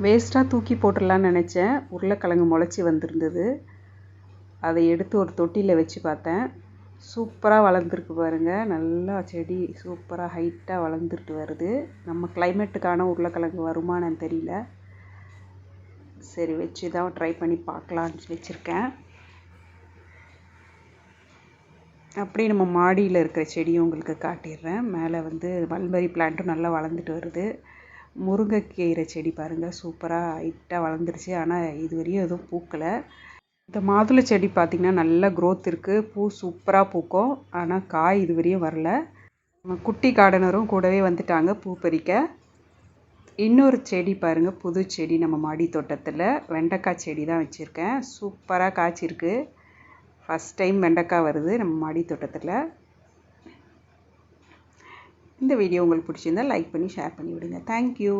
வேஸ்ட்டாக தூக்கி போட்டுடலான்னு நினச்சேன். உருளைக்கிழங்கு முளைச்சி வந்திருந்தது. அதை எடுத்து ஒரு தொட்டியில் வச்சு பார்த்தேன். சூப்பராக வளர்ந்துருக்கு பாருங்கள். நல்லா செடி சூப்பராக ஹைட்டாக வளர்ந்துட்டு வருது. நம்ம கிளைமேட்டுக்கான உருளைக்கிழங்கு வருமானு தெரியல. சரி, வச்சு தான் ட்ரை பண்ணி பார்க்கலான்னு வச்சுருக்கேன். அப்படியே நம்ம மாடியில் இருக்கிற செடியும் உங்களுக்கு காட்டிடுறேன். மேலே மல்பரி பிளான்ட்டும் நல்லா வளர்ந்துட்டு வருது. முருங்கைக்கீரை செடி பாருங்கள், சூப்பராக ஹைட்டாக வளர்ந்துருச்சு. ஆனால் இதுவரையும் எதுவும் பூக்கலை. இந்த மாதுளை செடி பார்த்திங்கன்னா நல்ல க்ரோத் இருக்குது. பூ சூப்பராக பூக்கும். ஆனால் காய் இதுவரையும் வரல. நம்ம குட்டி கார்டனரும் கூடவே வந்துட்டாங்க பூ பறிக்க. இன்னொரு செடி பாருங்கள், புது செடி நம்ம மாடி தோட்டத்தில் வெண்டைக்காய் செடி தான் வச்சுருக்கேன். சூப்பராக காய்ச்சிருக்கு. ஃபஸ்ட் டைம் வெண்டைக்காய் வருது நம்ம மாடி தோட்டத்தில். இந்த வீடியோ உங்களுக்கு பிடிச்சிருந்தால் லைக் பண்ணி ஷேர் பண்ணி விடுங்க. தேங்க்யூ.